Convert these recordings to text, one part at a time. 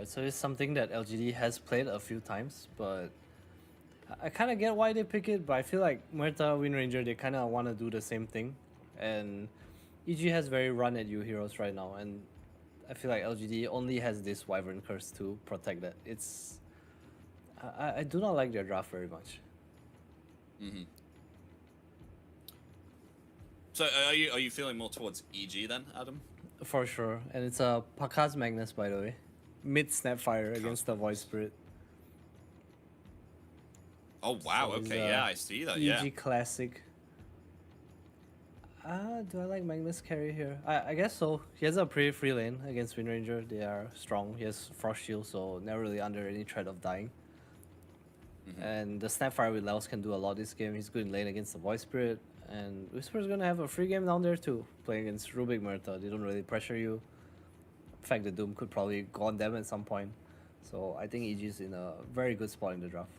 Right, so it's something that LGD has played a few times, but I kind of get why they pick it, but I feel like Muerta, Wind Ranger, they kind of want to do the same thing. And EG has very run-at-you heroes right now, and I feel like LGD only has this Wyvern Curse to protect that. It's... I do not like their draft very much. So are you feeling more towards EG then, Adam? For sure, and it's a Pakazs Magnus, by the way. Mid-Snapfire against the Void Spirit. Oh wow, So okay, yeah, I see that, EG Classic. Do I like Magnus carry here? I guess so. He has a pretty free lane against Wind Ranger. They are strong. He has Frost Shield, so never really under any threat of dying. And the Snapfire with Laos can do a lot this game. He's good in lane against the Void Spirit. And Wisper's gonna have a free game down there too, playing against Rubik Muerta. They don't really pressure you. In fact, the Doom could probably go on them at some point. So I think EG is in a very good spot in the draft.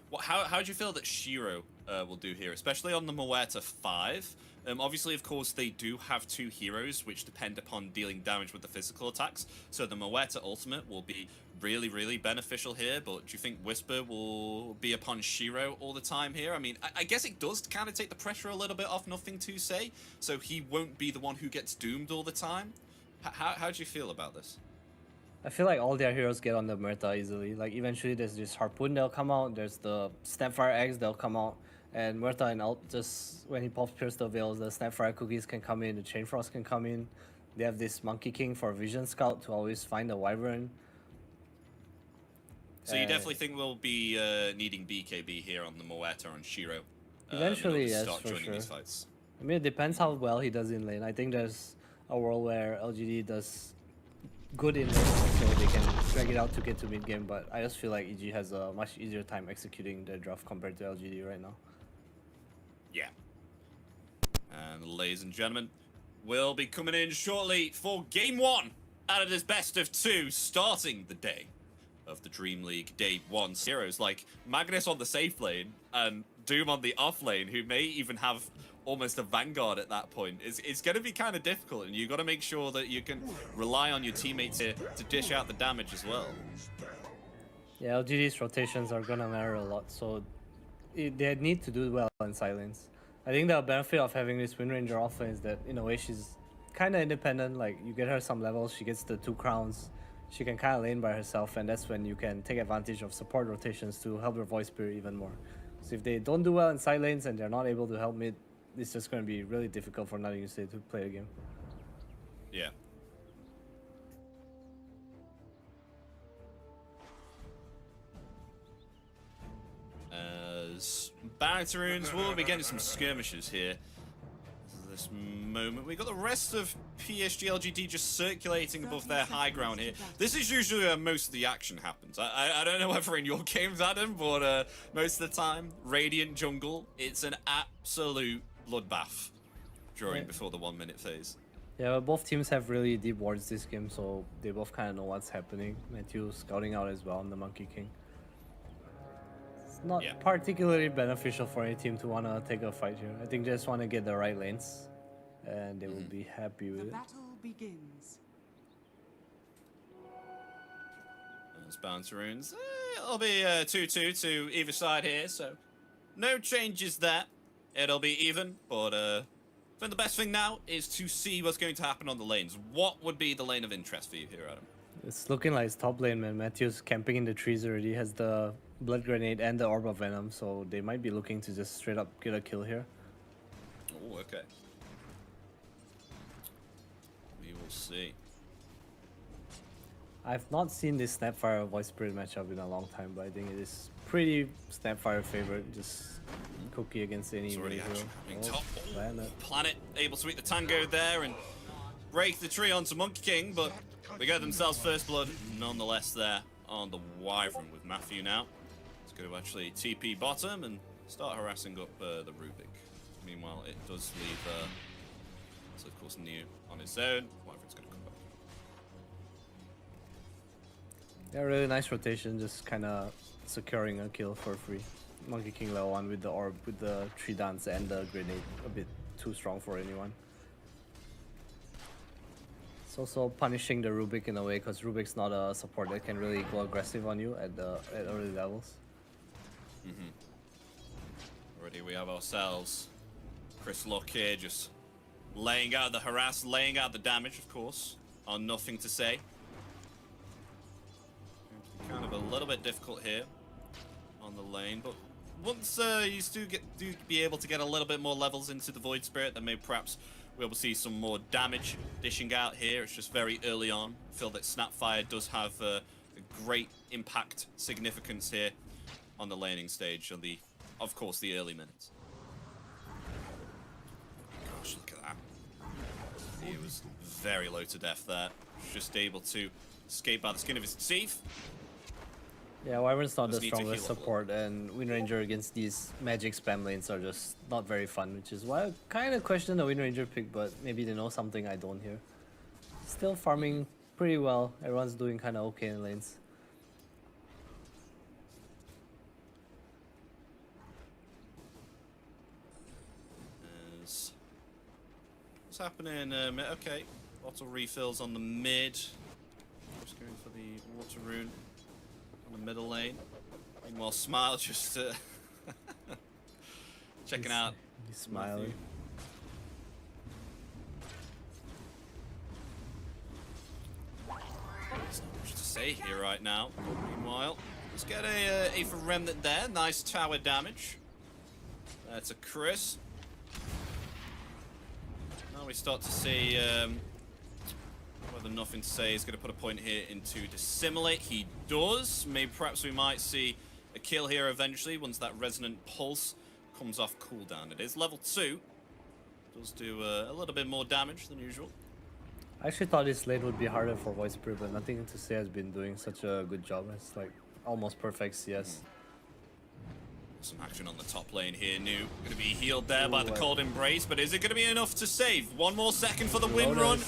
Well, how do you feel that Shiro will do here, especially on the Muerta 5? Obviously, of course, they do have two heroes which depend upon dealing damage with the physical attacks, so the Muerta ultimate will be really, really beneficial here, but do you think Wisper will be upon Shiro all the time here? I mean, I guess it does kind of take the pressure a little bit off NothingToSay, so he won't be the one who gets doomed all the time. How do you feel about this? I feel like all their heroes get on the Muerta easily. Like eventually there's this Harpoon that'll come out, there's the Snapfire Eggs that'll come out, and Muerta and Alt, just when he pops Pierce the Veils, the Snapfire Cookies can come in, the Chain Frost can come in. They have this Monkey King for Vision Scout to always find the Wyvern. So you definitely think we'll be needing BKB here on the Muerta on Shiro? Eventually, yes, start for joining sure. these fights. I mean, it depends how well he does in lane. I think there's a world where LGD does good in lane, so they can drag it out to get to mid game. But I just feel like EG has a much easier time executing their draft compared to LGD right now. Yeah. And ladies and gentlemen, we'll be coming in shortly for game 1 out of this best of 2, starting the day of the DreamLeague Day 1 heroes like Magnus on the safe lane and Doom on the off lane, who may even have almost a Vanguard at that point. It's going to be kind of difficult, and you've got to make sure that you can rely on your teammates here to dish out the damage as well. Yeah, LGD's rotations are going to matter a lot, so they need to do well in silence. I think the benefit of having this Wind Ranger offlane is that, in a way, she's kind of independent. Like, you get her some levels, she gets the 2 crowns, she can kind of lane by herself, and that's when you can take advantage of support rotations to help your Void Spirit even more. So if they don't do well in side lanes and they're not able to help mid, it's just going to be really difficult for NothingToSay to play a game. Yeah. As Barataroons will be getting some skirmishes here. This moment. We've got the rest of PSG-LGD just circulating above their high ground here. This is usually where most of the action happens. I don't know whether in your games, Adam, but most of the time, Radiant Jungle, it's an absolute bloodbath before the 1 minute phase. Yeah, well, both teams have really deep wards this game, so they both kind of know what's happening. Matthew scouting out as well on the Monkey King. It's not particularly beneficial for any team to want to take a fight here. I think they just want to get the right lanes, and they will be happy with it. The battle begins. As Barataroons, it'll be 2-2 to either side here, so no changes there. It'll be even, but I think the best thing now is to see what's going to happen on the lanes. What would be the lane of interest for you here, Adam? It's looking like it's top lane, man. Matthew's camping in the trees already, has the Blood Grenade and the Orb of Venom, so they might be looking to just straight up get a kill here. Oh, okay. We will see. I've not seen this Snapfire Void Spirit matchup in a long time, but I think it is pretty Snapfire favorite. Just Cookie against any hero. Top Planet able to eat the tango there and break the tree onto Monkey King, but they get themselves first blood nonetheless there on the Wyvern with Matthew now. It's going to actually TP bottom and start harassing up the Rubik. Meanwhile, it does leave, so of course, Neo on his own. Wyvern's going to come back. Yeah, really nice rotation, just kind of securing a kill for free. Monkey King level 1 with the orb, with the tree dance and the grenade, a bit too strong for anyone. It's also punishing the Rubik in a way, because Rubik's not a support that can really go aggressive on you at early levels. Already we have ourselves Chris Lock here, just laying out the harass, laying out the damage, of course, on Nothing to Say. Kind of a little bit difficult here on the lane, but once you do be able to get a little bit more levels into the Void Spirit, then maybe perhaps we'll see some more damage dishing out here. It's just very early on. I feel that Snapfire does have a great impact significance here on the laning stage, on the, of course, the early minutes. Gosh, look at that. He was very low to death there. Just able to escape by the skin of his teeth. Yeah, Wyvern's not the strongest support, and Windranger against these magic spam lanes are just not very fun, which is why I kind of question the Windranger pick, but maybe they know something I don't here. Still farming pretty well. Everyone's doing kind of okay in lanes. What's happening? Okay, bottle refills on the mid. Just going for the water rune on the middle lane. Meanwhile, Smile just checking out. He's smiling. There's not much to say here right now. Meanwhile, let's get a for Remnant there. Nice tower damage. That's a Chris. Now we start to see whether Nothing to Say is going to put a point here into Dissimulate. He does. Maybe perhaps we might see a kill here eventually once that Resonant Pulse comes off cooldown. It is level 2. Does do a little bit more damage than usual. I actually thought this lane would be harder for Wisper, but Nothing to Say has been doing such a good job. It's like almost perfect CS. Some action on the top lane here. New going to be healed there by the Cold Embrace, but is it going to be enough to save? One more second for the win run,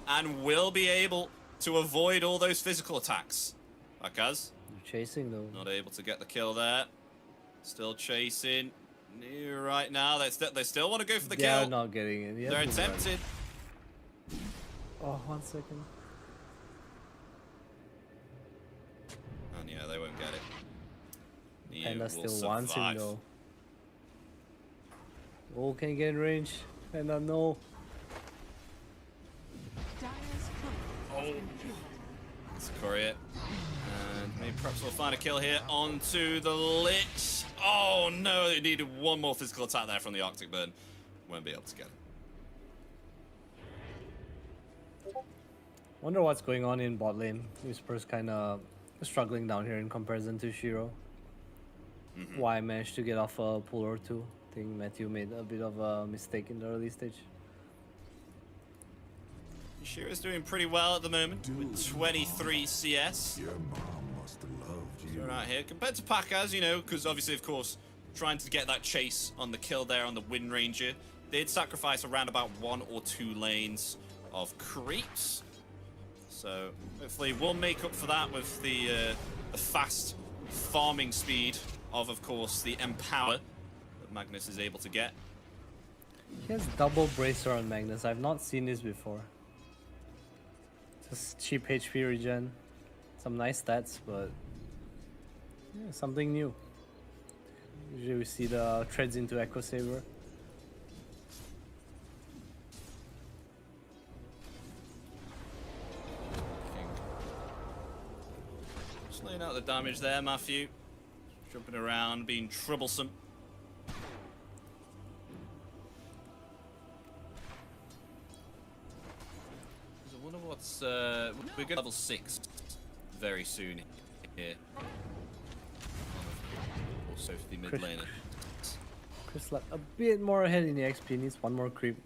and will be able to avoid all those physical attacks. Pakazs. Chasing though. Not able to get the kill there. Still chasing. New right now. They still want to go for the kill. They're not getting it. They're attempted. Oh, 1 second. And yeah, they won't get it. Panda still wants him though. Oh, can you get in range? Panda, no. Oh. It's Courier. And maybe perhaps we'll find a kill here onto the Lich. Oh no, they needed one more physical attack there from the Arctic Burn. Won't be able to get it. Wonder what's going on in bot lane. Wisper's kind of struggling down here in comparison to Shiro. Why I managed to get off a pull or two. I think Matthew made a bit of a mistake in the early stage. Shiro's doing pretty well at the moment with 23 CS. Your mom must have loved you. Right here, compared to Pakazs, you know, because obviously, of course, trying to get that chase on the kill there on the Wind Ranger, did sacrifice around about 1 or 2 lanes of creeps. So hopefully we'll make up for that with the fast farming speed of course, the Empower that Magnus is able to get. He has double bracer on Magnus. I've not seen this before. Just cheap HP regen. Some nice stats, but yeah, something new. Usually we see the treads into Echo Saber. Just laying out the damage there, Matthew. Jumping around, being troublesome. I wonder what's... we're going to level 6 very soon here. Also for the mid laner. Chris like a bit more ahead in the XP, needs one more creep.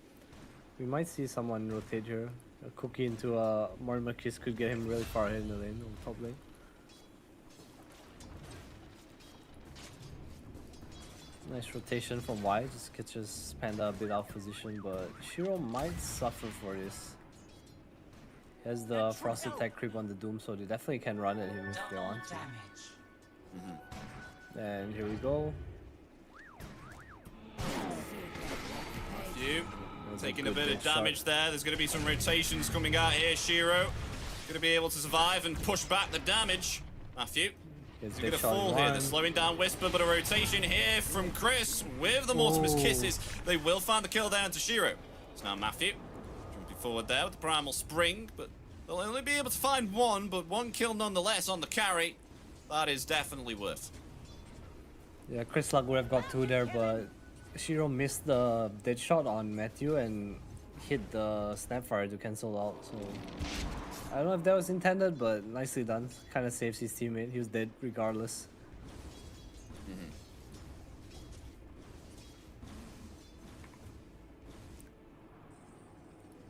We might see someone rotate here. A cookie into a Mortimer Kiss could get him really far ahead in the lane, on top lane. Nice rotation from Y, just catches Panda a bit out of position, but Shiro might suffer for this. He has the Frost attack creep on the Doom, so they definitely can run at him if they want to. And here we go. Taking a bit of damage there. There's going to be some rotations coming out here. Shiro going to be able to survive and push back the damage. Matthew is going to fall here. They're slowing down Wisper, but a rotation here from Chris with the Mortimer's Kisses. They will find the kill down to Shiro. So now Matthew jumping forward there with the Primal Spring, but they'll only be able to find one, but one kill nonetheless on the carry. That is definitely worth. Yeah, Chris Luck would have got 2 there, but Shiro missed the dead shot on Matthew and hit the Snapfire to cancel out. So I don't know if that was intended, but nicely done. Kind of saves his teammate. He was dead regardless.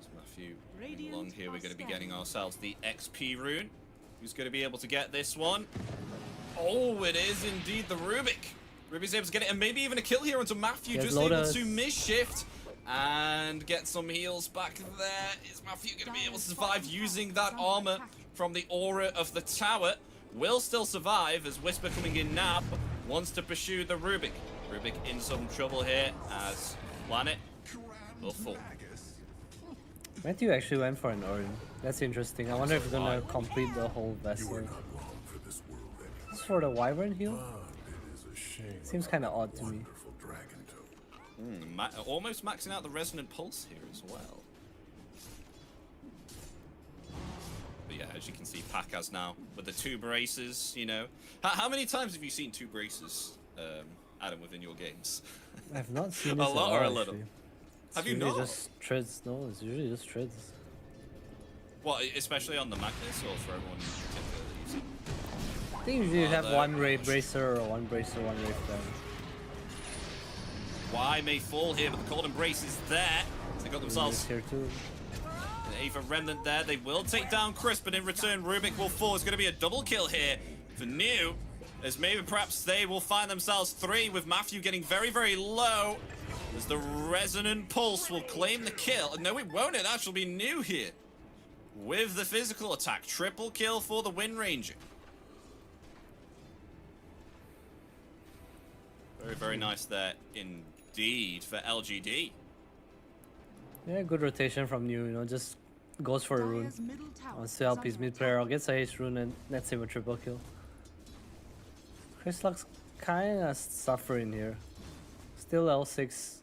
So Matthew along here, we're going to be getting ourselves the XP rune. Who's going to be able to get this one? Oh, it is indeed the Rubik. Rubik's able to get it, and maybe even a kill here onto Matthew. Just able to miss-shift and get some heals back there. Is Matthew going to be able to survive using that armor from the aura of the tower? Will still survive as Wisper coming in now. Wants to pursue the Rubik. Rubik in some trouble here as Planet will fall. Matthew actually went for an urn. That's interesting. I wonder if he's gonna complete the whole vessel. This is for the Wyvern heal? Seems kind of odd to me. Almost maxing out the Resonant Pulse here as well. But yeah, as you can see, Pakazs now with the 2 braces, you know. How many times have you seen 2 braces, Adam, within your games? I've not seen this a lot or a little. Have you not? Just treads. No, it's usually just treads. What, especially on the Magnus or for everyone in particular that you've seen? I think usually you have one Ray Bracer or one Bracer, one Ray Flame. Y may fall here, but the Cold Embrace is there. They got themselves here too. An Aether Remnant there. They will take down Chris, but in return, Rubik will fall. It's going to be a double kill here for New, as maybe perhaps they will find themselves 3 with Matthew getting very, very low. As the Resonant Pulse will claim the kill. No, it won't. It actually be New here with the physical attack. Triple kill for the Wind Ranger. Very, very nice there indeed for LGD. Yeah, good rotation from New, you know, just goes for a rune. Wants to help his mid player out, gets a haste rune and nets him a triple kill. Chris Luck's kinda suffering here. Still L6.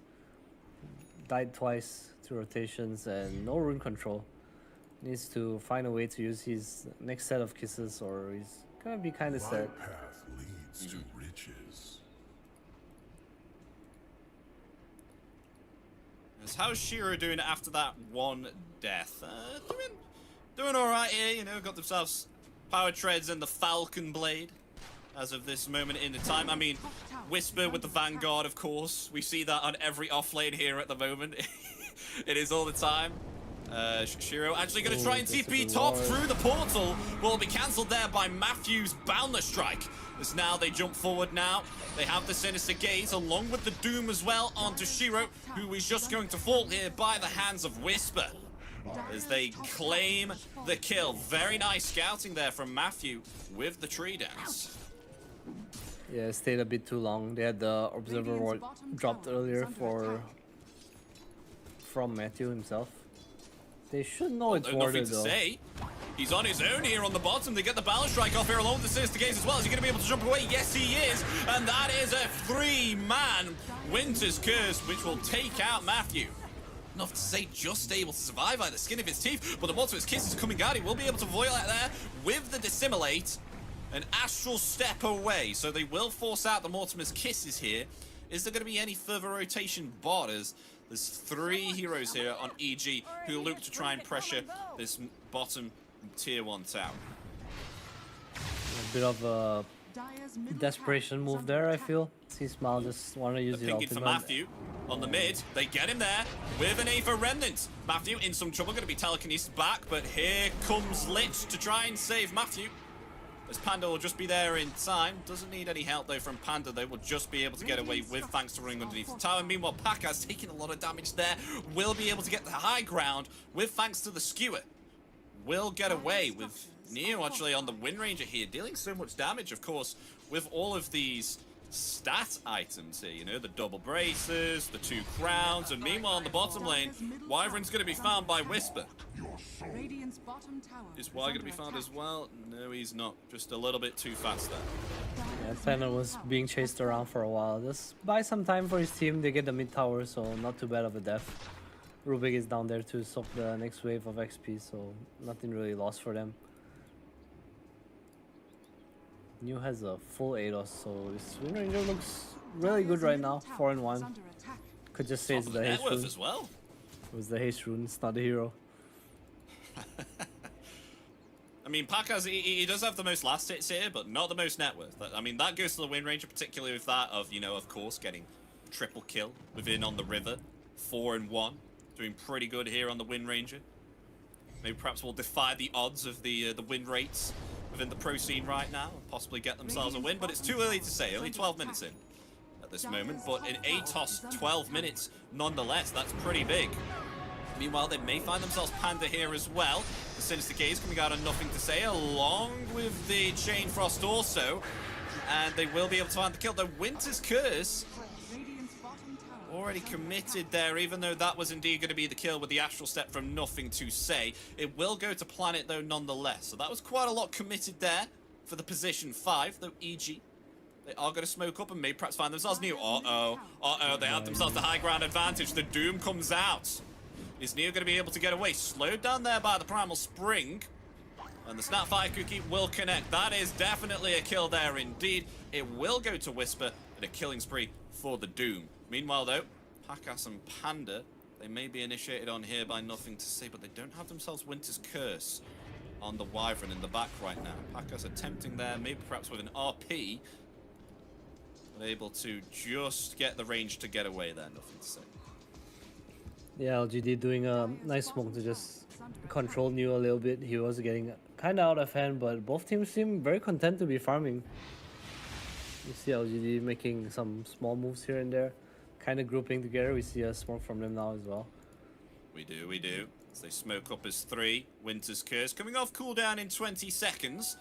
Died twice to rotations and no rune control. Needs to find a way to use his next set of kisses or he's gonna be kinda sad. My path leads to riches. How's Shiro doing after that one death? Doing alright here, you know, got themselves power treads and the Falcon Blade as of this moment in the time. I mean, Wisper with the Vanguard, of course. We see that on every offlane here at the moment. It is all the time. Shiro actually going to try and TP top through the portal. Will be cancelled there by Matthew's Boundless Strike. As now they jump forward now. They have the Sinister Gaze along with the Doom as well onto Shiro, who is just going to fall here by the hands of Wisper. As they claim the kill. Very nice scouting there from Matthew with the tree dance. Yeah, it stayed a bit too long. They had the Observer Ward dropped earlier from Matthew himself. They should know it's warded though. Say. He's on his own here on the bottom. They get the balance strike off here along with the Sinister Gaze as well. Is he going to be able to jump away? Yes, he is. And that is a 3-man Winter's Curse, which will take out Matthew. NothingToSay just able to survive by the skin of his teeth, but the Mortimer's Kiss is coming out. He will be able to avoid that there with the Dissimulate. An Astral Step away, so they will force out the Mortimer's Kisses here. Is there going to be any further rotation bot? As there's 3 heroes here on EG who look to try and pressure this bottom tier 1 tower. A bit of a desperation move there, I feel. See Smile just want to use the ultimate. For Matthew on the mid. They get him there with an Aether Remnant. Matthew in some trouble, going to be telekinesis back, but here comes Lich to try and save Matthew. As Panda will just be there in time. Doesn't need any help though from Panda. They will just be able to get away with thanks to running underneath the tower. Meanwhile, Pakazs taking a lot of damage there. Will be able to get the high ground with thanks to the skewer. Will get away with Neo actually on the Wind Ranger here. Dealing so much damage, of course, with all of these stat items here, you know, the double braces, the 2 crowns, and meanwhile in the bottom lane, Wyvern's going to be found by Wisper. Radiant's bottom tower Is Y going to be found as well? No, he's not. Just a little bit too fast there. Yeah, Panda was being chased around for a while. Just buy some time for his team. They get the mid tower, so not too bad of a death. Rubik is down there to soak the next wave of XP, so nothing really lost for them. New has a full ADOS, so this Wind Ranger looks really good right now. 4-1. Could just say it's the haste rune. As well. It was the haste rune, it's not the hero. I mean, Pakazs, he does have the most last hits here, but not the most net worth. I mean, that goes to the Wind Ranger, particularly with that of, you know, of course, getting triple kill within on the river. 4-1. Doing pretty good here on the Wind Ranger. Maybe perhaps will defy the odds of the win rates within the pro scene right now and possibly get themselves a win, but it's too early to say. Only 12 minutes in at this moment, but in ATOS 12 minutes nonetheless, that's pretty big. Meanwhile, they may find themselves Panda here as well. The Sinister Gaze coming out on NothingToSay, along with the Chain Frost also, and they will be able to find the kill. The Winter's Curse already committed there, even though that was indeed going to be the kill with the Astral Step from NothingToSay. It will go to Planet, though, nonetheless. So that was quite a lot committed there for the position 5, though EG, they are going to smoke up and may perhaps find themselves new. They have themselves the high ground advantage. The Doom comes out. Is Neo going to be able to get away? Slowed down there by the Primal Spring. And the Snapfire Cookie will connect. That is definitely a kill there indeed. It will go to Wisper and a killing spree for the Doom. Meanwhile, though, Pakazs and Panda, they may be initiated on here by NothingToSay, but they don't have themselves Winter's Curse on the Wyvern in the back right now. Pakazs attempting there, maybe perhaps with an RP, but able to just get the range to get away there, NothingToSay. Yeah, LGD doing a nice smoke to just control Neo a little bit. He was getting kind of out of hand, but both teams seem very content to be farming. You see LGD making some small moves here and there, kind of grouping together. We see a smoke from them now as well. We do. As they smoke up as 3. Winter's Curse coming off cooldown in 20 seconds.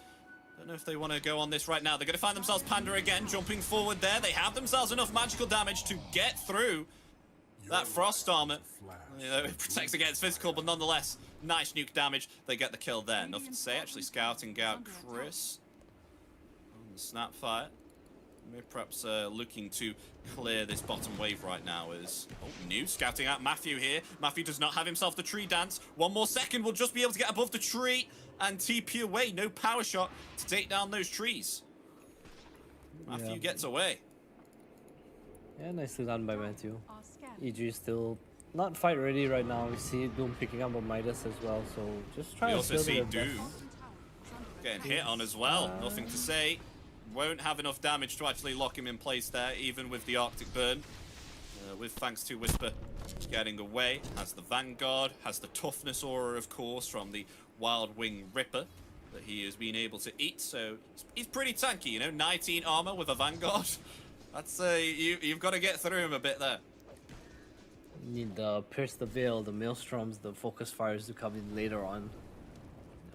Don't know if they want to go on this right now. They're going to find themselves Panda again, jumping forward there. They have themselves enough magical damage to get through that Frost Armor. You know, it protects against physical, but nonetheless, nice nuke damage. They get the kill there. NothingToSay actually scouting out Chris on the Snapfire. Maybe perhaps looking to clear this bottom wave right now is New scouting out Matthew here. Matthew does not have himself the tree dance. 1 more second, we'll just be able to get above the tree and TP away. No power shot to take down those trees. Matthew gets away. Yeah, nicely done by Matthew. EG still not fight ready right now. We see Doom picking up on Midas as well, so just try We to also steal see the Doom getting hit on as well. NothingToSay won't have enough damage to actually lock him in place there, even with the Arctic Burn. With thanks to Wisper getting away. Has the Vanguard, has the Toughness Aura, of course, from the Wild Wing Ripper that he has been able to eat. So he's pretty tanky, you know, 19 armor with a Vanguard. That's you've got to get through him a bit there. Need the Pierce the Veil, the Maelstroms, the Focus Fires to come in later on.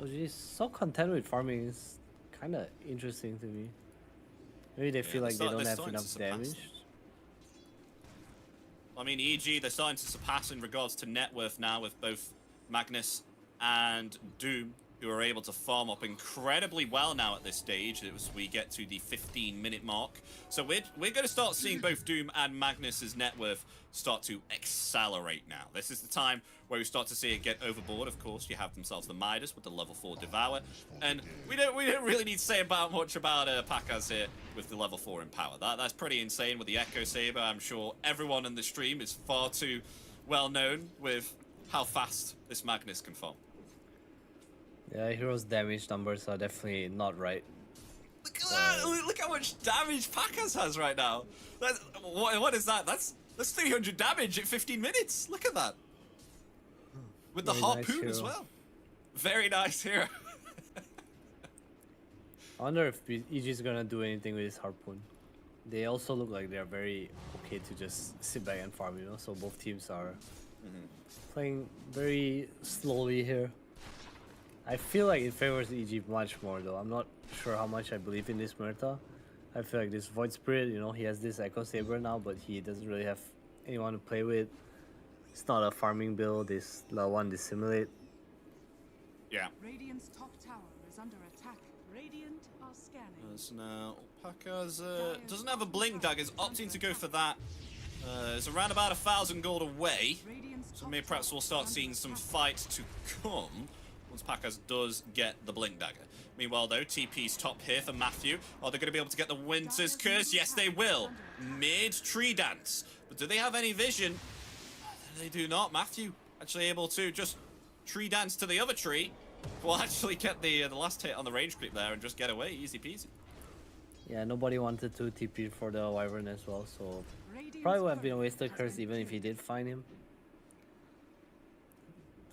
OG so content with farming is kind of interesting to me. Maybe they feel like they don't have enough damage. I mean, EG, they're starting to surpass in regards to net worth now with both Magnus and Doom, who are able to farm up incredibly well now at this stage as we get to the 15-minute mark. So we're going to start seeing both Doom and Magnus's net worth start to accelerate now. This is the time where we start to see it get overboard. Of course, you have themselves the Midas with the level 4 Devour, and we don't really need to say much about Pakazs here with the level 4 in power. That's pretty insane with the Echo Saber. I'm sure everyone in the stream is far too well known with how fast this Magnus can farm. Yeah, hero's damage numbers are definitely not right. Look at that! Look how much damage Pakazs has right now. What is that? That's 300 damage at 15 minutes. Look at that. With the harpoon as well. Very nice hero. I wonder if EG is gonna do anything with his harpoon. They also look like they're very okay to just sit back and farm, you know. So both teams are playing very slowly here. I feel like it favors EG much more though. I'm not sure how much I believe in this meta. I feel like this Void Spirit, you know, he has this Echo Saber now, but he doesn't really have anyone to play with. It's not a farming build, it's level 1 Dissimulate. Yeah. Radiant's top tower is under attack. Radiant are scanning. As now, Pakazs doesn't have a Blink Dagger, is opting to go for that. It's around about 1,000 gold away, so maybe perhaps we'll start seeing some fights to come once Pakazs does get the Blink Dagger. Meanwhile, though, TP's top here for Matthew. Are they going to be able to get the Winter's Curse? Yes, they will. Mid-tree dance. But do they have any vision? They do not. Matthew actually able to just tree dance to the other tree. Will actually get the last hit on the range creep there and just get away. Easy peasy. Yeah, nobody wanted to TP for the Wyvern as well, so probably would have been a wasted curse even if he did find him.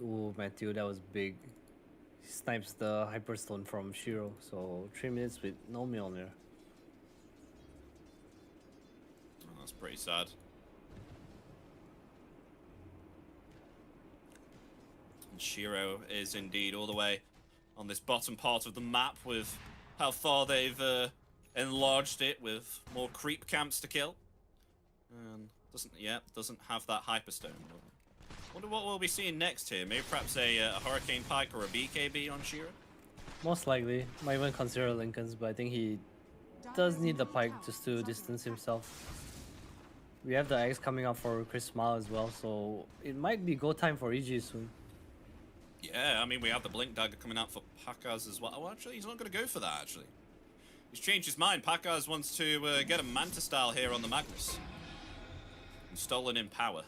Ooh, Matthew, that was big. He snipes the Hyperstone from Shiro, so 3 minutes with no Mjolnir. Oh, that's pretty sad. And Shiro is indeed all the way on this bottom part of the map with how far they've enlarged it with more creep camps to kill. And doesn't have that Hyperstone. Wonder what we'll be seeing next here. Maybe perhaps a Hurricane Pike or a BKB on Shiro? Most likely. Might even consider Lincoln's, but I think he does need the Pike just to distance himself. We have the X coming up for Chris Smile as well, so it might be go time for EG soon. Yeah, I mean, we have the Blink Dagger coming out for Pakazs as well. Oh, actually, he's not going to go for that, actually. He's changed his mind. Pakazs wants to get a Manta style here on the Magnus. And stolen in power.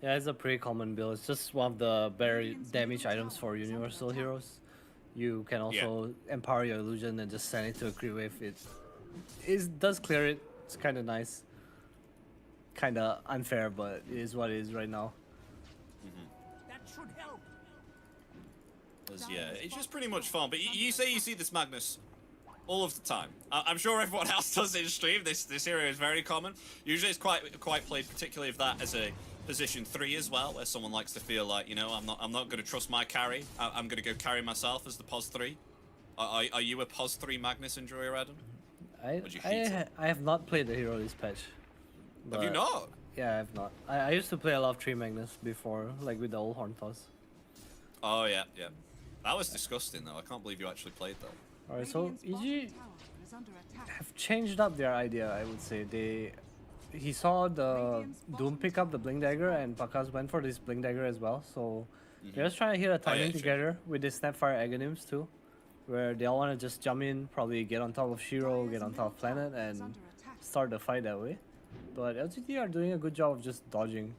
Yeah, it's a pretty common build. It's just one of the better damage items for Universal Heroes. You can also empower your illusion and just send it to a creep wave. It does clear it. It's kind of nice. Kind of unfair, but it is what it is right now. That should help. Yeah, it's just pretty much fun. But you say you see this Magnus all of the time. I'm sure everyone else does in stream. This hero is very common. Usually it's quite played, particularly if that as a position 3 as well, where someone likes to feel like, you know, I'm not going to trust my carry. I'm going to go carry myself as the POS 3. Are you a POS 3 Magnus enjoyer, Adam? I have not played the hero this patch. Have you not? Yeah, I have not. I used to play a lot of 3 Magnus before, like with the old Horn Toss. Oh, yeah. That was disgusting, though. I can't believe you actually played that. Alright, so EG have changed up their idea, I would say. He saw the Doom pick up the Blink Dagger, and Pakazs went for this Blink Dagger as well, so they're just trying to hit a timing together with this Snapfire Aghanim's too, where they all want to just jump in, probably get on top of Shiro, get on top of Planet, and start the fight that way. But LGD are doing a good job of just dodging.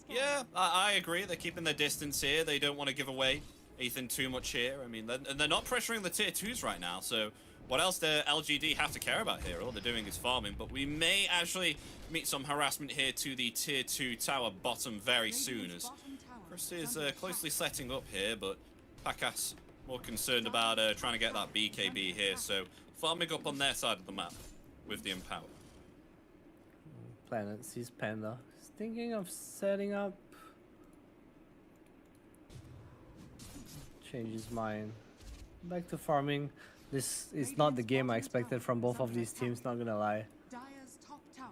Yeah, I agree. They're keeping their distance here. They don't want to give away Ethan too much here. I mean, they're not pressuring the tier 2s right now, so what else do LGD have to care about here? All they're doing is farming, but we may actually meet some harassment here to the tier 2 tower bottom very soon, as Chris is closely setting up here, but Pakazs more concerned about trying to get that BKB here, so farming up on their side of the map with the Empower. Planet sees Panda. He's thinking of setting up. Change his mind. Back to farming. This is not the game I expected from both of these teams, not gonna lie.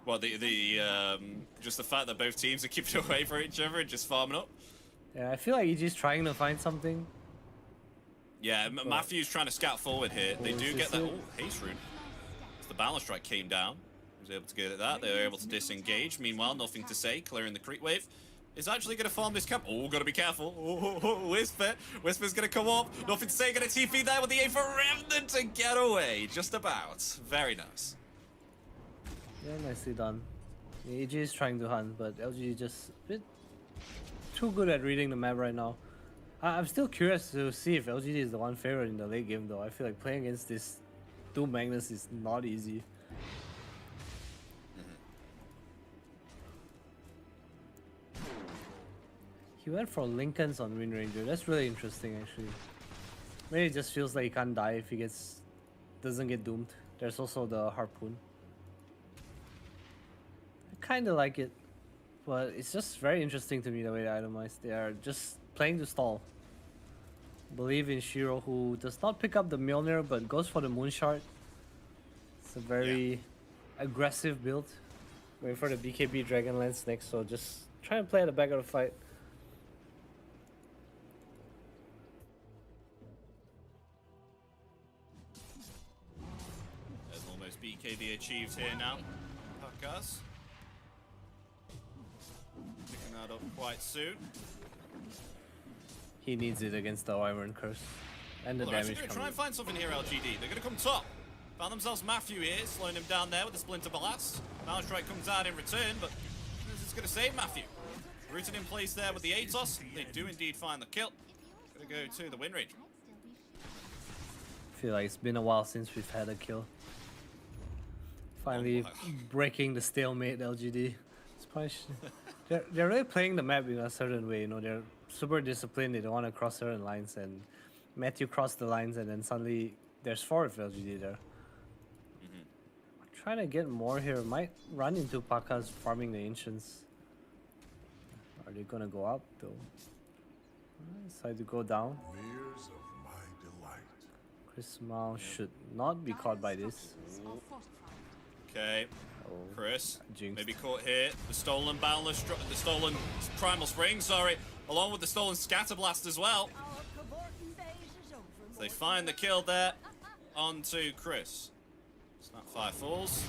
Well, just the fact that both teams are keeping away from each other and just farming up. Yeah, I feel like EG's trying to find something. Yeah, Matthew's trying to scout forward here. They do get that. Oh, haste rune. As the balance strike came down, he was able to get at that. They were able to disengage. Meanwhile, nothing to say, clearing the creep wave. Is actually going to farm this camp. Oh, got to be careful. Oh, Wisper. Wisper's going to come up. Nothing to say, going to TP there with the aim for Remnant to get away. Just about. Very nice. Yeah, nicely done. EG is trying to hunt, but LG just a bit too good at reading the map right now. I'm still curious to see if LGD is the one favorite in the late game, though. I feel like playing against this Doom Magnus is not easy. He went for Lincoln's on Wind Ranger. That's really interesting, actually. Maybe it just feels like he can't die if he doesn't get doomed. There's also the Harpoon. I kind of like it, but it's just very interesting to me the way they itemize. They are just playing to stall. Believe in Shiro, who does not pick up the Mjolnir but goes for the Moon Shard. It's a very aggressive build. Waiting for the BKB Dragonlance next, so just try and play at the back of the fight. There's almost BKB achieved here now. Pakazs. Picking that up quite soon. He needs it against the Wyvern Curse. And the Well, they're actually damage going to try coming. and find something here, LGD. They're going to come top. Found themselves Matthew here, slowing him down there with the Splinter Blast. Knowledge Strike comes out in return, but this is going to save Matthew. Rooted in place there with the Atos. They do indeed find the kill. Going to go to the win range. I feel like it's been a while since we've had a kill. Finally breaking the stalemate, LGD. It's probably they're really playing the map in a certain way, you know, they're super disciplined, they don't want to cross certain lines, and Matthew crossed the lines and then suddenly there's 4 of LGD there. Trying to get more here, might run into Pakazs farming the Ancients. Are they gonna go up though? Decide to go down. Mirrors of my delight. Chris Mao should not be caught by this. Okay, Oh, Chris, jinxed. maybe caught here. The stolen Boundless, the stolen Primal Spring, sorry, along with the stolen Scatter Blast as well. So they find the kill there onto Chris. Snap 5 falls.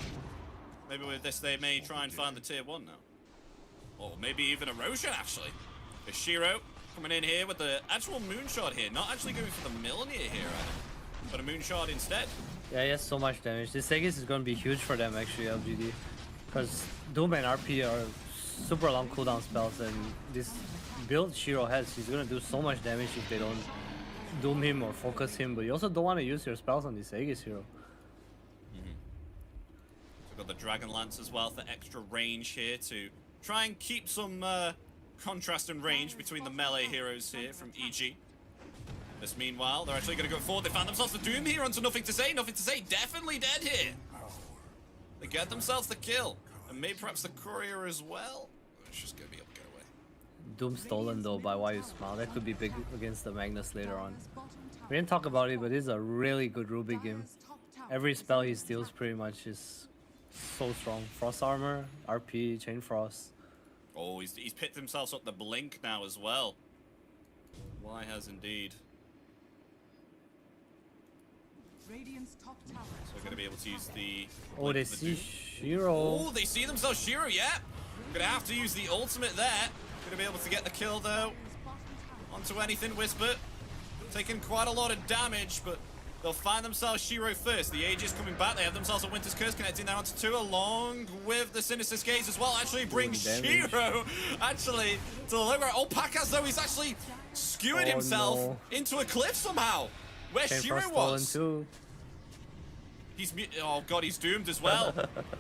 Maybe with this they may try and find the tier 1 now. Or maybe even Erosion actually. The Shiro coming in here with the actual Moonshot here. Not actually going for the Millennium here, but a Moonshot instead. Yeah, he has so much damage. This Aegis is gonna be huge for them actually, LGD. Because Doom and RP are super long cooldown spells, and this build Shiro has, he's gonna do so much damage if they don't Doom him or focus him, but you also don't want to use your spells on this Aegis hero. We've got the Dragon Lance as well for extra range here to try and keep some contrast and range between the melee heroes here from EG. This meanwhile, they're actually going to go forward. They found themselves the Doom here onto NothingToSay. NothingToSay definitely dead here. They get themselves the kill. And maybe perhaps the Courier as well. It's just going to be able to get away. Doom stolen though by Why You Smile. That could be big against the Magnus later on. We didn't talk about it, but this is a really good Rubik game. Every spell he steals pretty much is so strong. Frost Armor, RP, Chain Frost. Oh, he's picked himself up the Blink now as well. Why has indeed. Radiant's top tower. So we're going to be able to use the... Oh, they the see Doom. Shiro. Oh, they see themselves Shiro, yeah. Gonna have to use the ultimate there. Gonna be able to get the kill though. Onto anything, Wisper. Taking quite a lot of damage, but they'll find themselves Shiro first. The Aegis coming back. They have themselves a Winter's Curse connecting now onto 2, along with the Sinister's Gaze as well. Actually brings Shiro actually to the lower. Oh, Pakazs though, he's actually skewered himself into a cliff somehow. Where Chain Shiro Frost was. stolen too. He's oh god, he's doomed as well.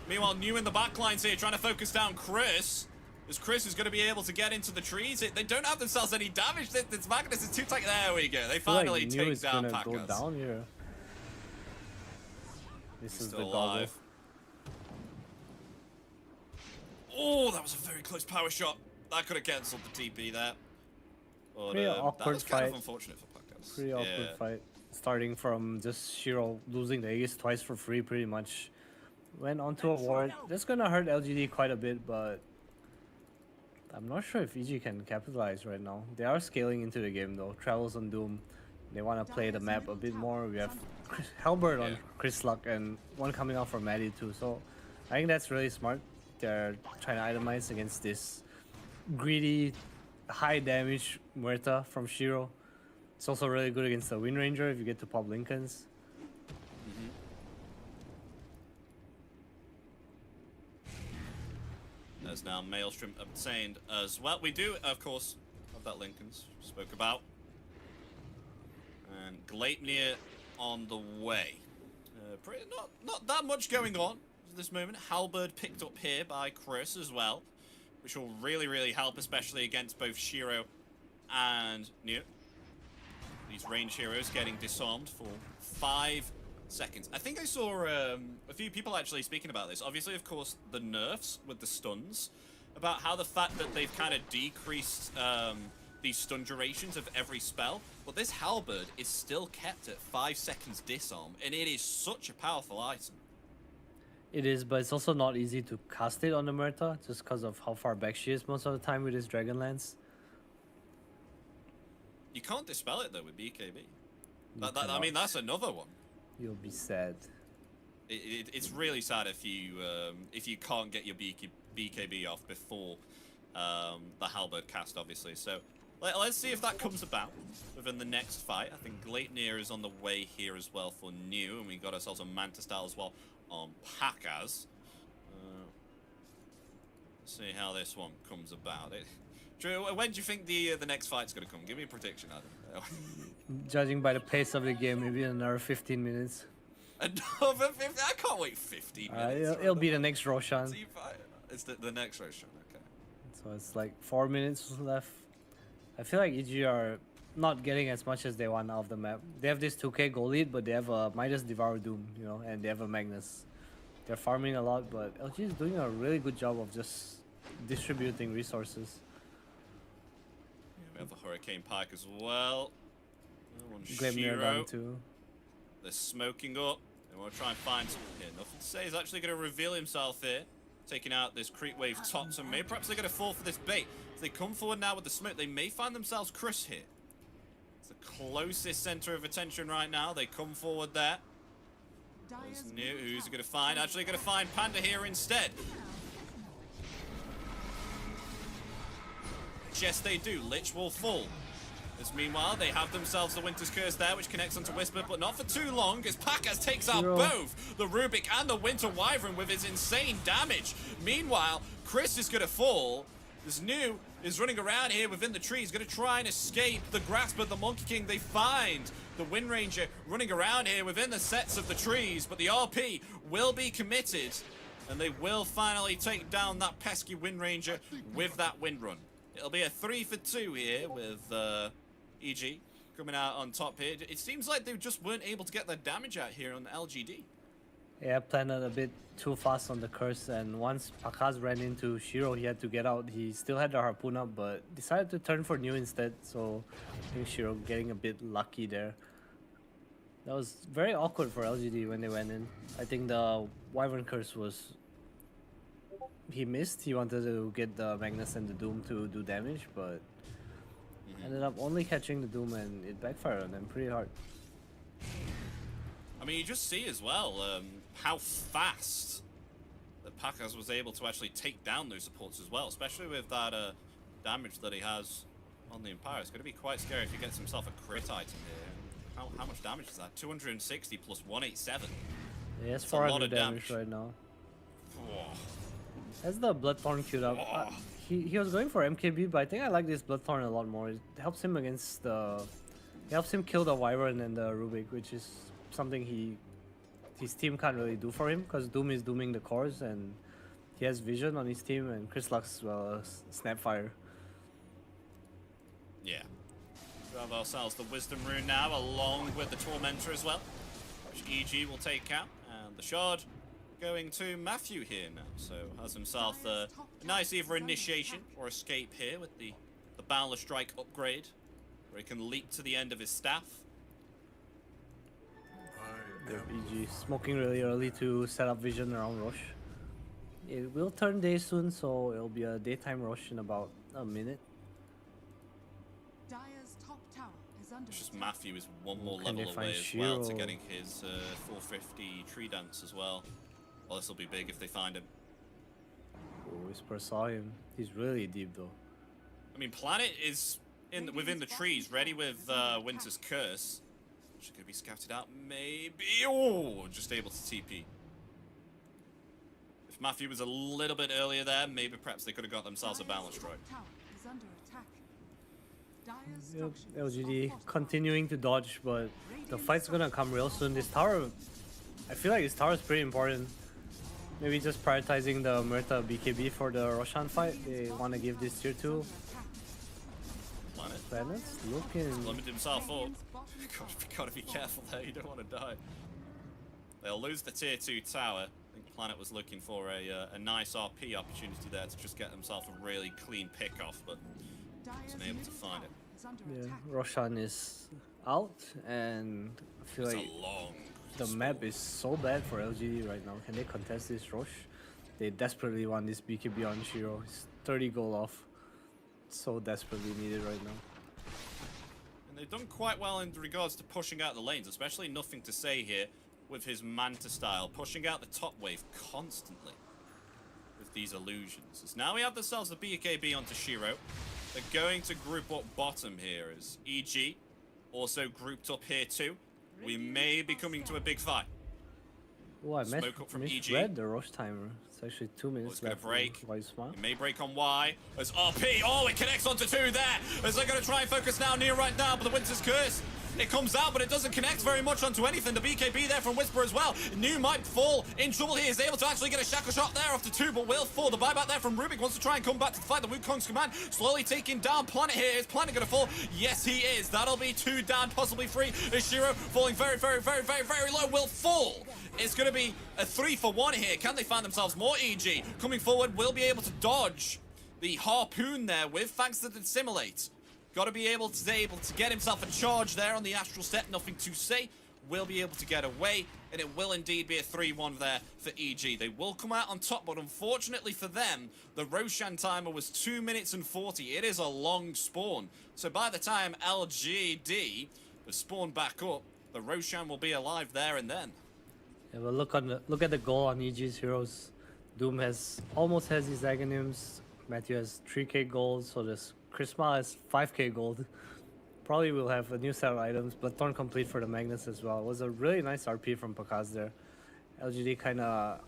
Meanwhile, New in the backlines here, trying to focus down Chris. As Chris is going to be able to get into the trees. They don't have themselves any damage. This Magnus is too tight. There we go. They finally take down Pakazs. Go down here. This He's is the still goggle. alive. Oh, that was a very close power shot. That could have cancelled the TP there. But, Pretty that awkward was kind fight. of unfortunate for Pakazs. Pretty awkward fight. Starting from just Shiro losing the Aegis twice for free, pretty much. Went onto a ward. That's gonna hurt LGD quite a bit, but I'm not sure if EG can capitalize right now. They are scaling into the game though. Travels on Doom. They want to play the map a bit more. We have Halberd on Chris Luck and one coming out from Maddie too. So I think that's really smart. They're trying to itemize against this greedy, high damage Muerta from Shiro. It's also really good against the Wind Ranger if you get to pop Lincolns. There's now Maelstrom obtained as well. We do, of course, have that Lincolns spoke about. And Gleipnir on the way. Not that much going on at this moment. Halberd picked up here by Chris as well, which will really, really help, especially against both Shiro and New. These range heroes getting disarmed for 5 seconds. I think I saw a few people actually speaking about this. Obviously, of course, the nerfs with the stuns, about how the fact that they've kind of decreased these stun durations of every spell, but this Halberd is still kept at 5 seconds disarm, and it is such a powerful item. It is, but it's also not easy to cast it on the Murta just because of how far back she is most of the time with his Dragonlance. You can't dispel it though with BKB. I cannot. mean, that's another one. You'll be sad. It's really sad if you can't get your BKB off before the Halberd cast, obviously. So let's see if that comes about within the next fight. I think Gleipnir is on the way here as well for new, and we got ourselves a Manta style as well on Pakazs. See how this one comes about. Drew, when do you think the next fight's gonna come? Give me a prediction, Adam. Judging by the pace of the game, maybe another 15 minutes. Another 15? I can't wait 15 minutes. It'll be the next Roshan. It's the next Roshan, okay. So it's like 4 minutes left. I feel like EG are not getting as much as they want out of the map. They have this 2k goal lead, but they have a Midas Devour Doom, you know, and they have a Magnus. They're farming a lot, but LG is doing a really good job of just distributing resources. Yeah, we have a Hurricane Pike as well. Gleipnir down too. They're smoking up. They want to try and find something here. NothingToSay is actually going to reveal himself here, taking out this creep wave top to mid. Perhaps they're going to fall for this bait. If they come forward now with the smoke, they may find themselves Chris here. It's the closest center of attention right now. They come forward there. Who's new? Who's going to find? Actually going to find Panda here instead. Yes, they do. Lich will fall. As meanwhile, they have themselves the Winter's Curse there, which connects onto Wisper, but not for too long, as Pakazs takes out both the Rubik and the Winter Wyvern with his insane damage. Meanwhile, Chris is going to fall. This new is running around here within the trees, going to try and escape the grasp of the Monkey King. They find the Wind Ranger running around here within the sets of the trees, but the RP will be committed, and they will finally take down that pesky Wind Ranger with that Wind Run. It'll be a 3 for 2 here with EG coming out on top here. It seems like they just weren't able to get their damage out here on LGD. Yeah, Panda a bit too fast on the curse, and once Pakazs ran into Shiro, he had to get out. He still had the harpoon up, but decided to turn for new instead, so I think Shiro getting a bit lucky there. That was very awkward for LGD when they went in. I think the Wyvern curse was... He missed. He wanted to get the Magnus and the Doom to do damage, but ended up only catching the Doom, and it backfired on them pretty hard. I mean, you just see as well how fast the Pakazs was able to actually take down those supports as well, especially with that damage that he has on the Empire. It's going to be quite scary if he gets himself a crit item here. How much damage is that? 260 plus 187. Yeah, it's 400 damage right now. Whoa. That's the Bloodthorn queued up. He was going for MKB, but I think I like this Bloodthorn a lot more. It helps him against the... It helps him kill the Wyvern and the Rubik, which is something his team can't really do for him, because Doom is dooming the cores, and he has vision on his team, and Chris Lux as well as Snapfire. Yeah. We have ourselves the Wisdom Rune now, along with the Tormentor as well, which EG will take out, and the Shard going to Matthew here now, so has himself a nice either initiation or escape here with the Boundless Strike upgrade, where he can leap to the end of his staff. EG smoking really early to set up vision around Rosh. It will turn day soon, so it'll be a daytime Rosh in about a minute. Dire's top tower is under It's just attack. Matthew is one more Can level they find away as well to Shiro? getting his 450 tree dance as well. Well, this will be big if they find him. Oh, Wisper saw him. He's really deep though. I mean, Planet is within the trees, ready with Winter's Curse. Which could be scouted out, maybe. Oh, just able to TP. If Matthew was a little bit earlier there, maybe perhaps they could have got themselves a Balance Strike. Tower is under attack. Dire's Yep, structures LGD are continuing to dodge, but the fight's gonna come real soon. This tower, I feel like this tower is pretty important. Maybe just prioritizing the Murta BKB for the Roshan fight. They want to give this tier 2. Planet. Planet's looking... Limited himself up. Gotta be careful there, you don't want to die. They'll lose the tier 2 tower. I think Planet was looking for a nice RP opportunity there to just get himself a really clean pick off, but wasn't able to find it. Yeah, Roshan is out, and I feel It's like a long the map is so bad for LGD right now. Can they contest this Roche? They desperately want this BKB on Shiro. It's 30 gold off. So desperately needed right now. And they've done quite well in regards to pushing out the lanes, especially NothingToSay here with his Manta style, pushing out the top wave constantly with these illusions. As now we have themselves the BKB onto Shiro. They're going to group up bottom here as EG also grouped up here too. We may be coming to a big fight. Oh, I Smoke up from EG. misread the Roche timer. It's actually 2 minutes It's going left. to break. Wisper. It may break on Y. As RP. Oh, it connects onto 2 there. As they're going to try and focus now near right now, but the Winter's Curse. It comes out, but it doesn't connect very much onto anything. The BKB there from Wisper as well. New might fall in trouble here. He's able to actually get a shackle shot there after 2, but will fall. The buyback there from Rubik wants to try and come back to the fight. The Wukong's command slowly taking down Planet here. Is Planet going to fall? Yes, he is. That'll be 2 down, possibly 3. Is Shiro falling very, very, very, very, very low? Will fall. It's going to be a 3 for 1 here. Can they find themselves more? EG coming forward will be able to dodge the harpoon there with, thanks to the Dissimulate. Got to be able to get himself a charge there on the Astral Step. NothingToSay will be able to get away, and it will indeed be a 3-1 there for EG. They will come out on top, but unfortunately for them, the Roshan timer was 2 minutes and 40. It is a long spawn. So by the time LGD has spawned back up, the Roshan will be alive there and then. Yeah, but look at the goal on EG's heroes. Doom almost has his Aghanims. Matthew has 3k gold, so there's Chrisma has 5k gold. Probably will have a new set of items. Bloodthorn complete for the Magnus as well. It was a really nice RP from Pakazs there. LGD kind of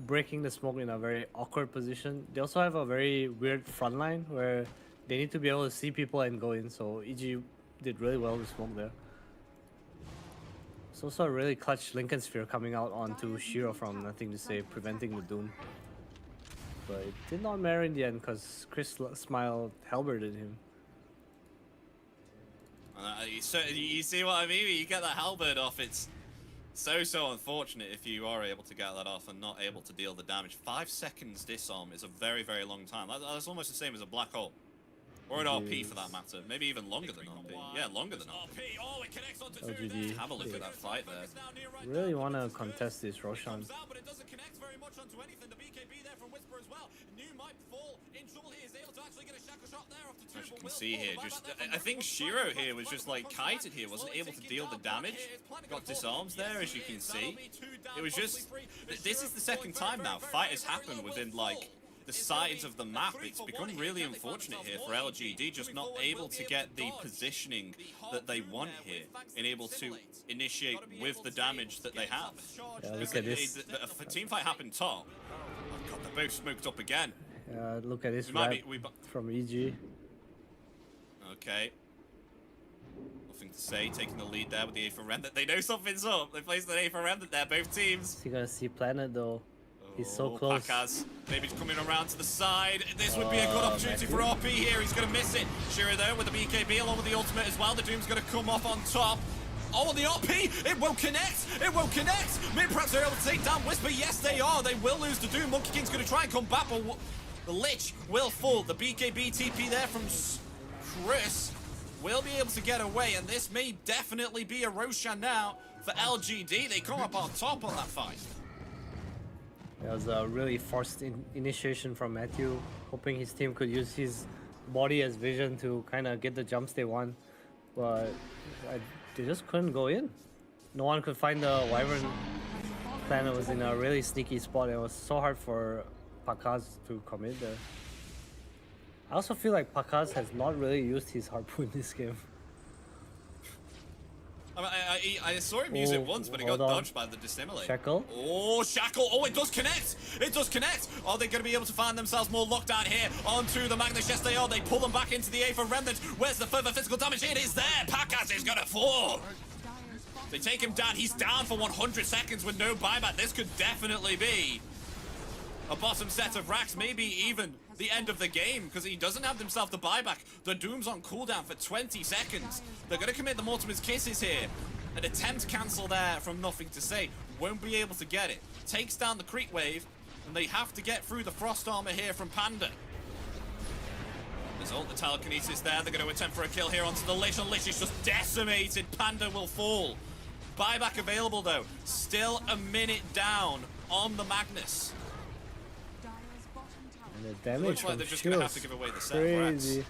breaking the smoke in a very awkward position. They also have a very weird front line where they need to be able to see people and go in. So EG did really well with smoke there. It's also a really clutch Lincoln Sphere coming out onto Shiro from NothingToSay, preventing the Doom. But it did not matter in the end because Chris Smile halberded him. You see what I mean? When you get that halberd off, it's so unfortunate if you are able to get that off and not able to deal the damage. 5 seconds disarm is a very, very long time. That's almost the same as a black hole. Or an RP for that matter. Maybe even longer than RP. Yeah, longer than RP. LGD. Have a look at that fight there. Really want to contest this Roshan. As you can see here, I think Shiro here was just like kited here, wasn't able to deal the damage. Got disarms there, as you can see. It was just, this is the second time now fight has happened within like the sides of the map. It's become really unfortunate here for LGD, just not able to get the positioning that they want here and able to initiate with the damage that they have. Yeah, look at this. A team fight happened top. Oh god, they're both smoked up again. Look at this rap from EG. Okay. NothingToSay taking the lead there with the A for Remnant. They know something's up. They placed an A for Remnant there, both teams. Is he gonna see Planet though? He's so close. Pakazs, maybe just coming around to the side. This would be a good opportunity for RP here. He's going to miss it. Shiro though with the BKB along with the ultimate as well. The Doom's going to come off on top. Oh, and the RP! It won't connect! It won't connect! Maybe perhaps they're able to take down Wisper. Yes, they are. They will lose the Doom. Monkey King's going to try and come back, but the Lich will fall. The BKB TP there from Chris will be able to get away, and this may definitely be a Roshan now for LGD. They come up on top on that fight. It was a really forced initiation from Matthew, hoping his team could use his body as vision to kind of get the jumps they want, but they just couldn't go in. No one could find the Wyvern. Planet was in a really sneaky spot. It was so hard for Pakazs to commit there. I also feel like Pakazs has not really used his harpoon this game. I saw him use it once, but it got dodged by the Dissimulate. Shackle? Oh, Shackle! Oh, it does connect! It does connect! Are they going to be able to find themselves more lockdown here onto the Magnus? Yes, they are. They pull them back into the A for Remnant. Where's the further physical damage? It is there! Pakazs is going to fall! They take him down. He's down for 100 seconds with no buyback. This could definitely be a bottom set of racks, maybe even the end of the game, because he doesn't have himself the buyback. The Doom's on cooldown for 20 seconds. They're going to commit the Mortimer's Kisses here. An attempt cancel there from NothingToSay. Won't be able to get it. Takes down the creep wave, and they have to get through the frost armor here from Panda. Result, the telekinesis there. They're going to attempt for a kill here onto the Lich. The Lich is just decimated. Panda will fall. buyback available though. Still a minute down on the Magnus. Dire's bottom tower. And the damage Looks like from they're just gonna have to Shiro's give away the set. crazy. Dire's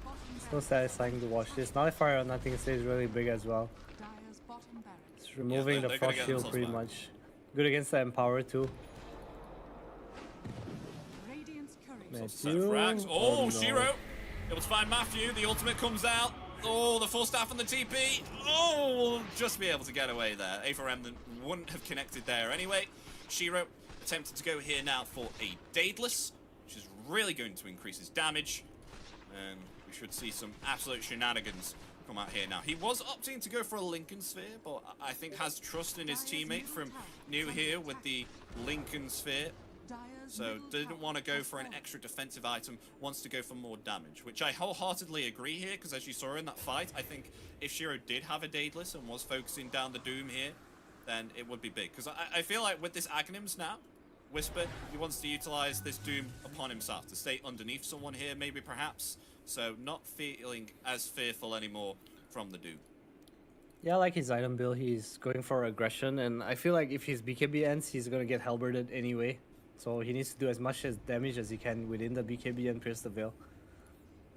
bottom So barracks. satisfying to watch this. Nullify on NothingToSay is really big as well. Dire's bottom barracks. It's removing they're the gonna frost get shield themselves pretty back. much. Good against the Empower too. Radiant's courier. Man, Set you- frags. Oh, no. Shiro. Able to find Matthew. The ultimate comes out. Oh, the full staff on the TP. Oh, just be able to get away there. A for Remnant wouldn't have connected there anyway. Shiro attempted to go here now for a Daedalus, which is really going to increase his damage. And we should see some absolute shenanigans come out here now. He was opting to go for a Lincoln Sphere, but I think has trust in his teammate from new here with the Lincoln Sphere. Dire's So middle didn't tower want to go has for an fallen. extra defensive item, wants to go for more damage, which I wholeheartedly agree here, because as you saw in that fight, I think if Shiro did have a Daedalus and was focusing down the Doom here, then it would be big. Because I feel like with this Aghanims now, Wisper, he wants to utilize this Doom upon himself, to stay underneath someone here, maybe perhaps. So not feeling as fearful anymore from the Doom. Yeah, I like his item build. He's going for aggression, and I feel like if his BKB ends, he's gonna get halberded anyway. So he needs to do as much as damage as he can within the BKB and pierce the veil.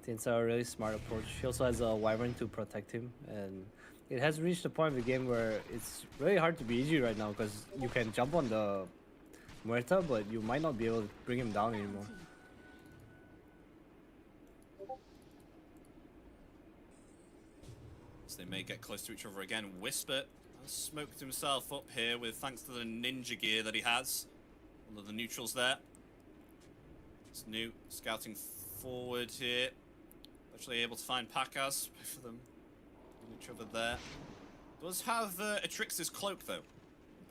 It's a really smart approach. He also has a Wyvern to protect him, and it has reached a point of the game where it's really hard to be easy right now because you can jump on the Muerta, but you might not be able to bring him down anymore. So they may get close to each other again. Wisper has smoked himself up here with thanks to the ninja gear that he has. One of the neutrals there. It's new scouting forward here. Actually able to find Pakazs. Both of them in each other there. Does have Atrix's cloak though.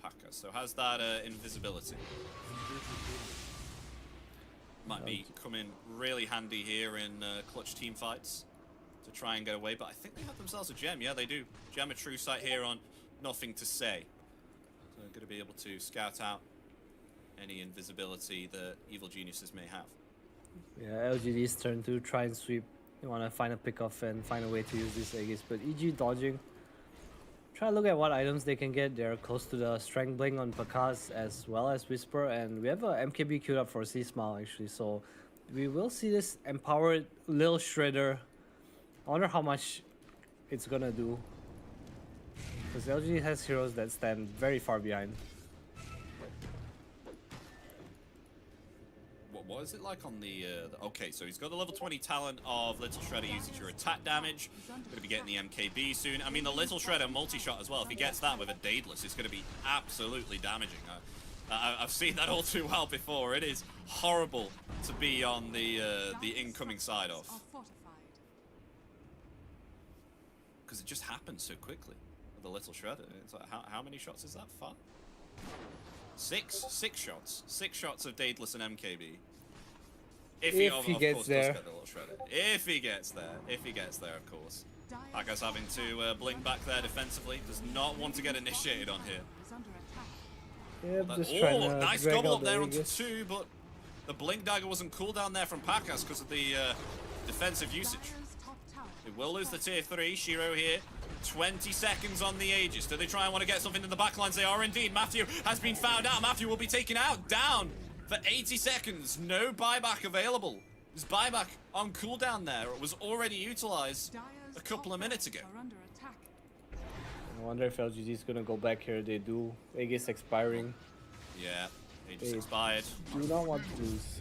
Pakazs, so has that invisibility. Might be coming really handy here in clutch team fights to try and get away, but I think they have themselves a gem. Yeah, they do. Gem a true sight here on NothingToSay. So they're going to be able to scout out any invisibility that evil geniuses may have. Yeah, LGD's turn to try and sweep. You want to find a pickoff and find a way to use this Aegis, but EG dodging. Try to look at what items they can get. They're close to the Strength Bling on Pakazs as well as Wisper, and we have a MKB queued up for C-Smile actually, so we will see this empowered Lil Shredder. I wonder how much it's gonna do, because LG has heroes that stand very far behind. What is it like on the okay, so he's got the level 20 talent of Little Shredder using your attack damage. Going to be getting the MKB soon. I mean, the Little Shredder multi-shot as well. If he gets that with a Daedalus, it's going to be absolutely damaging. I've seen that all too well before. It is horrible to be on the incoming side of, Are fortified. because it just happens so quickly with the Little Shredder. It's like, how many shots is that? 5? 6 shots. 6 shots of Daedalus and MKB. If he If he of gets course, there. does get the Little Shredder. If he gets there, of course. Pakazs having to blink back there defensively. Does not want to get initiated on here. Is under attack. Yeah, just trying to Nice drag gobble out up the there onto Aegis. 2, but the blink dagger wasn't cooldown there from Pakazs because of the defensive usage. Dire's top tower. They will lose the tier 3. Shiro here. 20 seconds on the Aegis. Do they try and want to get something in the backlines? They are indeed. Matthew has been found out. Matthew will be taken out. Down for 80 seconds. No buyback available. His buyback on cooldown there. It was already utilized Dire's a couple of top minutes ago. barracks are under attack. I wonder if LGD is gonna go back here. They do. Aegis expiring. Yeah. Aegis They expired. Do not want to lose.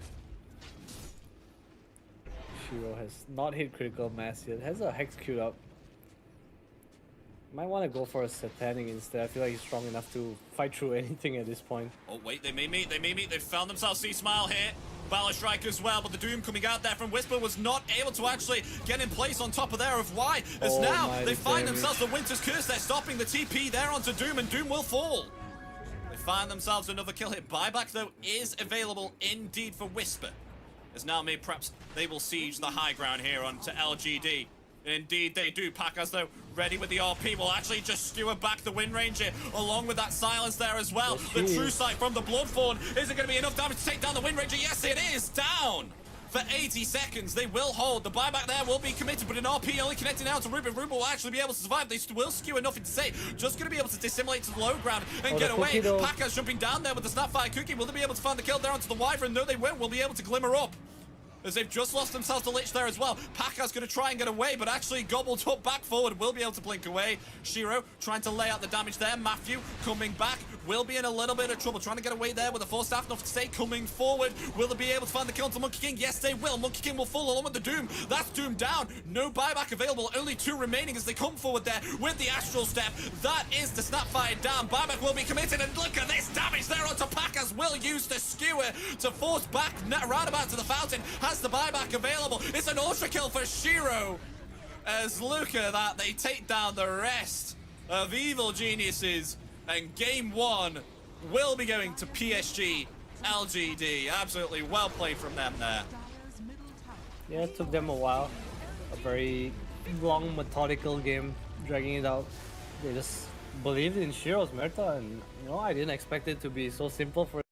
Shiro has not hit critical mass yet. Has a Hex queued up. Might want to go for a Satanic instead. I feel like he's strong enough to fight through anything at this point. Oh, wait, they may meet. They've found themselves C-Smile here. Battle Strike as well, but the Doom coming out there from Wisper was not able to actually get in place on top of there of why. As Oh now my, they the find damage. themselves the Winter's Curse. They're stopping the TP there onto Doom, and Doom will fall. They find themselves another kill hit. Buyback, though, is available indeed for Wisper. As now maybe perhaps they will siege the high ground here onto LGD. Indeed they do. Pakazs, though, ready with the RP, will actually just skewer back the Wind Ranger along with that silence there as well. Yes, The she True is. Sight from the Bloodthorn. Is it going to be enough damage to take down the Wind Ranger? Yes, it is. Down. for 80 seconds. They will hold. The buyback there will be committed, but an RP only connecting now to Ruben. Ruben will actually be able to survive. They will skew enough to say. Just going to be able to dissimulate to the low ground and get away. Pakazs jumping down there with the Snapfire Cookie. Will they be able to find the kill there onto the Wyvern? No, they won't. Will be able to glimmer up, as they've just lost themselves to Lich there as well. Pakazs going to try and get away, but actually gobbled up back forward. Will be able to blink away. Shiro trying to lay out the damage there. Matthew coming back. Will be in a little bit of trouble. Trying to get away there with a 4-staff. NothingToSay coming forward. Will they be able to find the kill onto Monkey King? Yes, they will. Monkey King will fall along with the Doom. That's Doom down. No buyback available. Only 2 remaining as they come forward there with the Astral Step. That is the Snapfire down. Buyback will be committed, and look at this damage there onto Pakazs. Will use the skewer to force back roundabout to the fountain. Has the buyback available. It's an ultra kill for Shiro. As look at that, they take down the rest of Evil Geniuses, and game 1 will be going to PSG-LGD. Absolutely well played from them there. Dire's middle tower. Yeah, it took them a while. A very long, methodical game, dragging it out. They just believed in Shiro's meta, and you know, I didn't expect it to be so simple for